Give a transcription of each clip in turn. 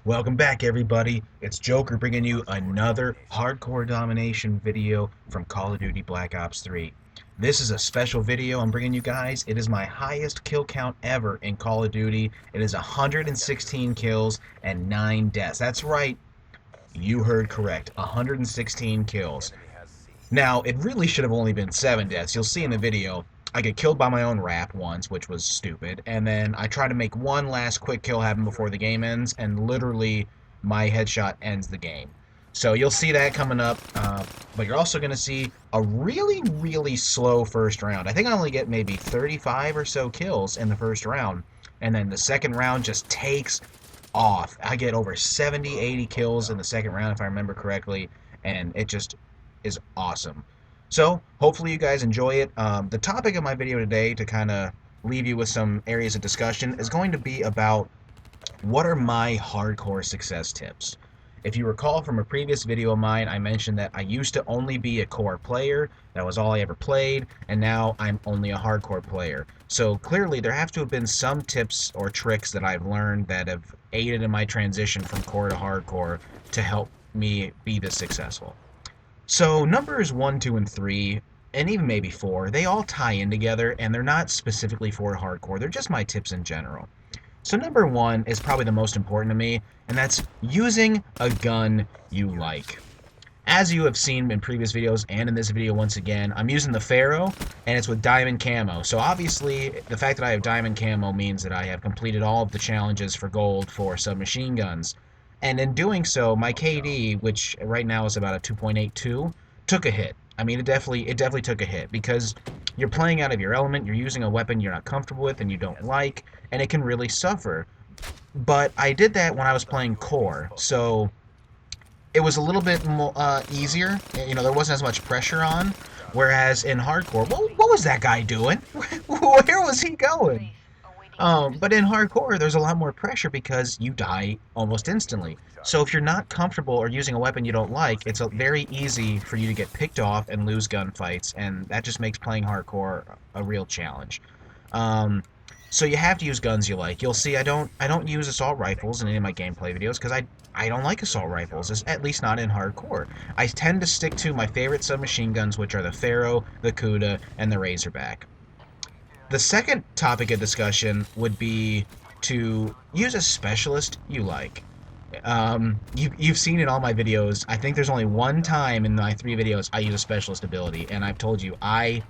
Welcome back, everybody. It's Jokr bringing you another hardcore domination video from Call of Duty Black Ops 3. This is a special video I'm bringing you guys. It is my highest kill count ever in Call of Duty. It is 116 kills and 9 deaths. That's right, you heard correct. 116 kills. Now, it really should have only been 7 deaths. You'll see in the video, I get killed by my own rap once, which was stupid, and then I try to make one last quick kill happen before the game ends, and literally my headshot ends the game. So you'll see that coming up, but you're also going to see a really slow first round. I think I only get maybe 35 or so kills in the first round, and then the second round just takes off. I get over 70, 80 kills in the second round, if I remember correctly, and it just is awesome. So, hopefully you guys enjoy it. The topic of my video today, to kind of leave you with some areas of discussion, is going to be about what are my hardcore success tips. If you recall from a previous video of mine, I mentioned that I used to only be a core player. That was all I ever played, and now I'm only a hardcore player. So clearly there have to have been some tips or tricks that I've learned that have aided in my transition from core to hardcore to help me be this successful. So numbers 1, 2, and 3, and even maybe 4, they all tie in together, and they're not specifically for hardcore. They're just my tips in general. So number 1 is probably the most important to me, and that's using a gun you like. As you have seen in previous videos and in this video once again, I'm using the Pharaoh, and it's with diamond camo. So obviously, the fact that I have diamond camo means that I have completed all of the challenges for gold for submachine guns. And in doing so, my KD, which right now is about a 2.82, took a hit. I mean, it definitely took a hit because you're playing out of your element, you're using a weapon you're not comfortable with and you don't like, and it can really suffer. But I did that when I was playing core, so it was a little bit more easier. You know, there wasn't as much pressure on. Whereas in hardcore, what was that guy doing? Where was he going? But in hardcore, there's a lot more pressure because you die almost instantly. So if you're not comfortable or using a weapon you don't like, it's very easy for you to get picked off and lose gunfights, and that just makes playing hardcore a real challenge. So you have to use guns you like. You'll see I don't use assault rifles in any of my gameplay videos because I don't like assault rifles, at least not in hardcore. I tend to stick to my favorite submachine guns, which are the Pharaoh, the Kuda, and the Razorback. The second topic of discussion would be to use a specialist you like. You've seen in all my videos, I think there's only one time in my 3 videos I use a specialist ability, and I've told you I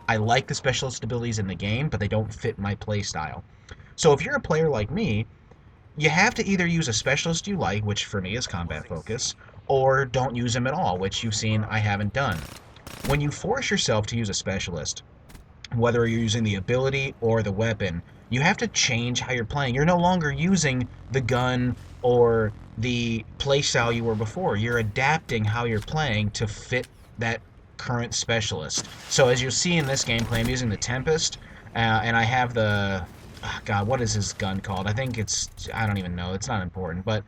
like the specialist abilities in the game, but they don't fit my playstyle. So if you're a player like me, you have to either use a specialist you like, which for me is combat focus, or don't use them at all, which you've seen I haven't done. When you force yourself to use a specialist, whether you're using the ability or the weapon, you have to change how you're playing. You're no longer using the gun or the playstyle you were before. You're adapting how you're playing to fit that current specialist. So as you see in this gameplay, I'm using the Tempest, and I have the... Oh God, what is his gun called? I think it's... I don't even know. It's not important. But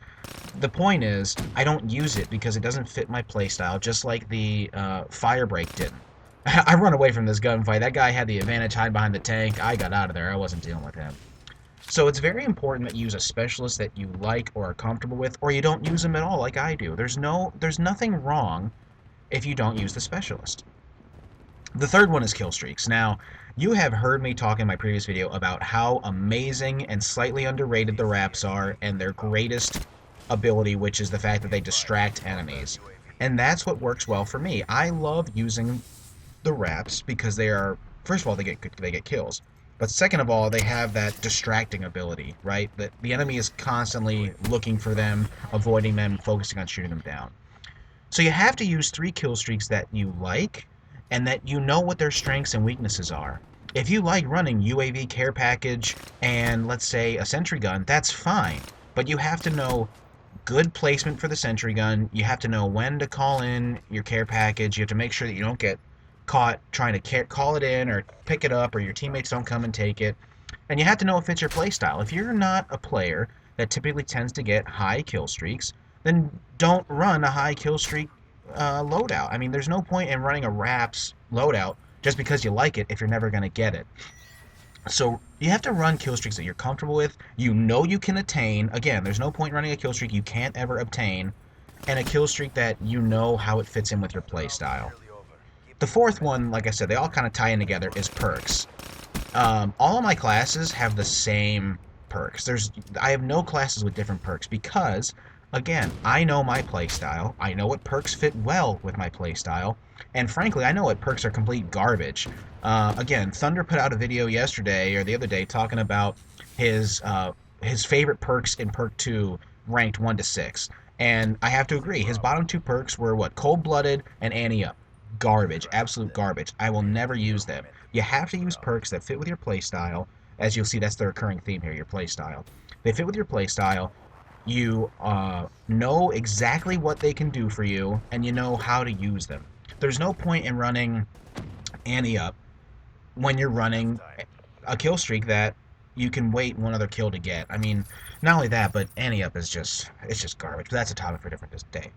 the point is, I don't use it because it doesn't fit my playstyle, just like the Firebreak didn't. I run away from this gunfight. That guy had the advantage hiding behind the tank. I got out of there. I wasn't dealing with him. So it's very important that you use a specialist that you like or are comfortable with, or you don't use them at all like I do. There's nothing wrong if you don't use the specialist. The third one is Killstreaks. Now, you have heard me talk in my previous video about how amazing and slightly underrated the Raps are and their greatest ability, which is the fact that they distract enemies. And that's what works well for me. I love using the Raps because they are, first of all, they get kills, but second of all, they have that distracting ability, right? That the enemy is constantly looking for them, avoiding them, focusing on shooting them down. So you have to use 3 kill streaks that you like and that you know what their strengths and weaknesses are. If you like running UAV care package and, let's say, a sentry gun, that's fine, but you have to know good placement for the sentry gun. You have to know when to call in your care package. You have to make sure that you don't get caught trying to call it in or pick it up, or your teammates don't come and take it. And you have to know if it's your playstyle. If you're not a player that typically tends to get high kill streaks, then don't run a high kill streak loadout. I mean, there's no point in running a Raps loadout just because you like it if you're never going to get it. So you have to run kill streaks that you're comfortable with. You know you can attain. Again, there's no point in running a kill streak you can't ever obtain, and a kill streak that you know how it fits in with your play style. The fourth one, like I said, they all kind of tie in together, is perks. All of my classes have the same perks. I have no classes with different perks because, again, I know my playstyle. I know what perks fit well with my playstyle, and frankly, I know what perks are complete garbage. Again, Thunder put out a video yesterday or the other day talking about his his favorite perks in Perk 2 ranked 1 to 6. And I have to agree, his bottom two perks were what? Cold Blooded and Ante Up. Garbage, absolute garbage. I will never use them. You have to use perks that fit with your playstyle. As you'll see, that's the recurring theme here, your playstyle. They fit with your playstyle. You know exactly what they can do for you, and you know how to use them. There's no point in running Ante Up when you're running a kill streak that you can wait one other kill to get. I mean, not only that, but Ante Up is just garbage. But that's a topic for a different day.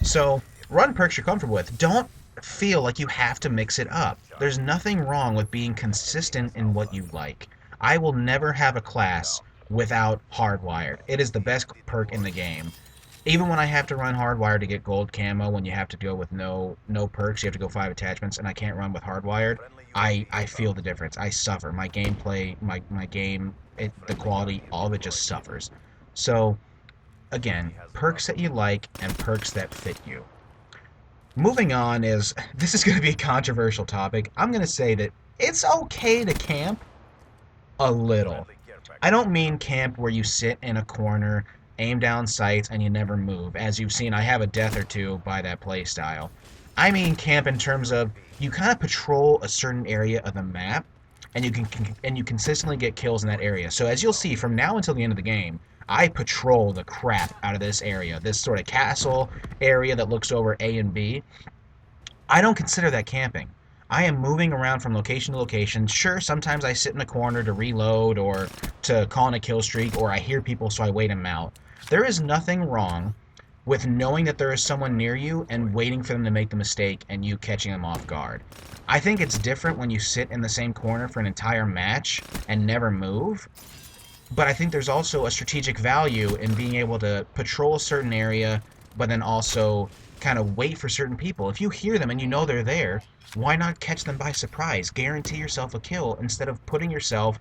So run perks you're comfortable with. Don't feel like you have to mix it up. There's nothing wrong with being consistent in what you like. I will never have a class without Hardwired. It is the best perk in the game. Even when I have to run Hardwired to get gold camo, when you have to go with no perks, you have to go 5 attachments, and I can't run with Hardwired, I feel the difference. I suffer. My gameplay, my game, the quality, all of it just suffers. So, again, perks that you like and perks that fit you. Moving on this is going to be a controversial topic. I'm going to say that it's okay to camp a little. I don't mean camp where you sit in a corner, aim down sights, and you never move. As you've seen, I have a death or two by that play style. I mean camp in terms of you kind of patrol a certain area of the map, and you consistently get kills in that area. So as you'll see, from now until the end of the game, I patrol the crap out of this area, this sort of castle area that looks over A and B. I don't consider that camping. I am moving around from location to location. Sure, sometimes I sit in a corner to reload or to call in a kill streak, or I hear people so I wait them out. There is nothing wrong with knowing that there is someone near you and waiting for them to make the mistake and you catching them off guard. I think it's different when you sit in the same corner for an entire match and never move, but I think there's also a strategic value in being able to patrol a certain area, but then also kind of wait for certain people. If you hear them and you know they're there, why not catch them by surprise? Guarantee yourself a kill instead of putting yourself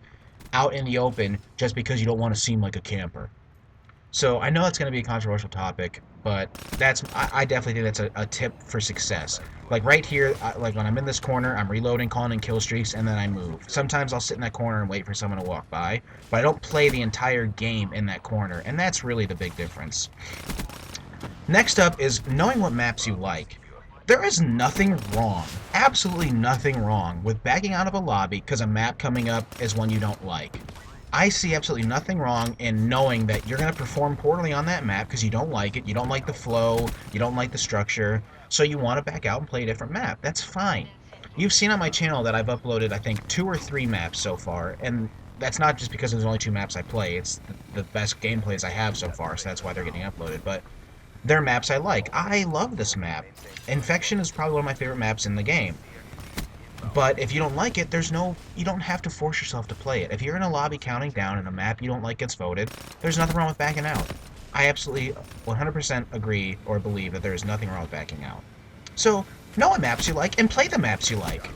out in the open just because you don't want to seem like a camper. So I know it's going to be a controversial topic, but I definitely think that's a tip for success. Like right here, like when I'm in this corner, I'm reloading, calling in kill streaks, and then I move. Sometimes I'll sit in that corner and wait for someone to walk by, but I don't play the entire game in that corner, and that's really the big difference. Next up is knowing what maps you like. There is nothing wrong, absolutely nothing wrong, with backing out of a lobby because a map coming up is one you don't like. I see absolutely nothing wrong in knowing that you're going to perform poorly on that map because you don't like it, you don't like the flow, you don't like the structure, so you want to back out and play a different map. That's fine. You've seen on my channel that I've uploaded, I think, 2 or 3 maps so far, and that's not just because there's only 2 maps I play, it's the best gameplays I have so far, so that's why they're getting uploaded, but they're maps I like. I love this map. Infection is probably one of my favorite maps in the game. But if you don't like it, you don't have to force yourself to play it. If you're in a lobby counting down and a map you don't like gets voted, there's nothing wrong with backing out. I absolutely 100% agree or believe that there is nothing wrong with backing out. So, know what maps you like and play the maps you like.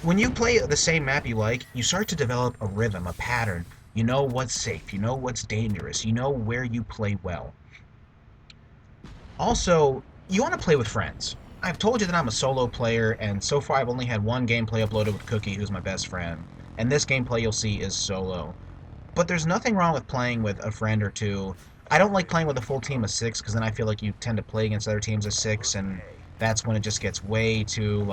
When you play the same map you like, you start to develop a rhythm, a pattern. You know what's safe, you know what's dangerous, you know where you play well. Also, you want to play with friends. I've told you that I'm a solo player, and so far I've only had one gameplay uploaded with Cookie, who's my best friend. And this gameplay you'll see is solo. But there's nothing wrong with playing with a friend or two. I don't like playing with a full team of 6, because then I feel like you tend to play against other teams of 6, and that's when it just gets way too,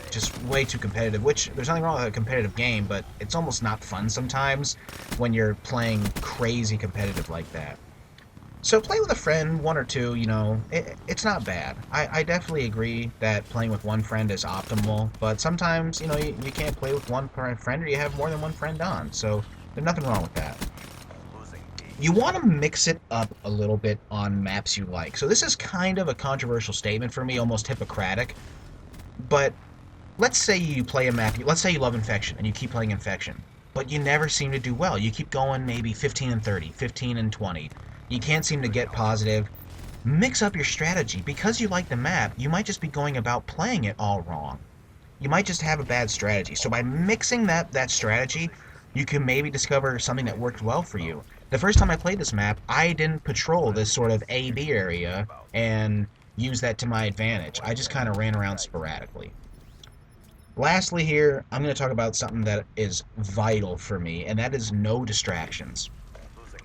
just way too competitive. Which, there's nothing wrong with a competitive game, but it's almost not fun sometimes when you're playing crazy competitive like that. So play with a friend, 1 or 2, you know, it's not bad. I definitely agree that playing with one friend is optimal, but sometimes, you know, you can't play with one friend or you have more than one friend on, so there's nothing wrong with that. You want to mix it up a little bit on maps you like. So this is kind of a controversial statement for me, almost Hippocratic, but let's say you play a map, let's say you love Infection and you keep playing Infection, but you never seem to do well. You keep going maybe 15 and 30, 15 and 20. You can't seem to get positive. Mix up your strategy. Because you like the map, you might just be going about playing it all wrong. You might just have a bad strategy. So by mixing that strategy, you can maybe discover something that worked well for you. The first time I played this map, I didn't patrol this sort of A-B area and use that to my advantage. I just kind of ran around sporadically. Lastly here, I'm going to talk about something that is vital for me, and that is no distractions.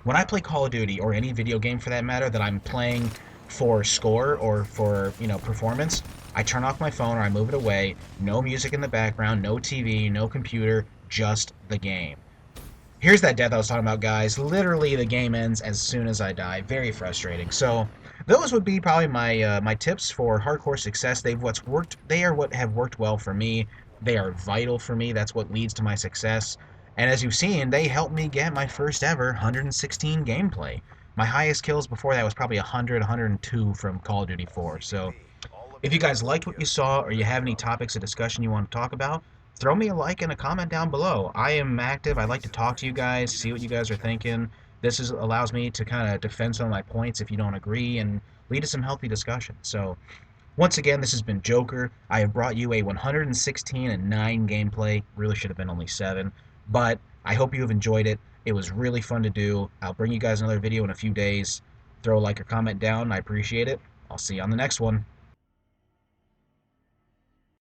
When I play Call of Duty, or any video game for that matter, that I'm playing for score or for, performance, I turn off my phone or I move it away. No music in the background, no TV, no computer, just the game. Here's that death I was talking about, guys. Literally, the game ends as soon as I die. Very frustrating. So, those would be probably my tips for hardcore success. They are what have worked well for me. They are vital for me. That's what leads to my success. And as you've seen, they helped me get my first ever 116 gameplay. My highest kills before that was probably 100, 102 from Call of Duty 4. So, if you guys liked what you saw, or you have any topics of discussion you want to talk about, throw me a like and a comment down below. I am active. I like to talk to you guys, see what you guys are thinking. Allows me to kind of defend some of my points if you don't agree, and lead to some healthy discussion. So, once again, this has been Jokr. I have brought you a 116 and 9 gameplay. Really should have been only 7, but I hope you have enjoyed it. It was really fun to do. I'll bring you guys another video in a few days. Throw a like or comment down. I appreciate it. I'll see you on the next one.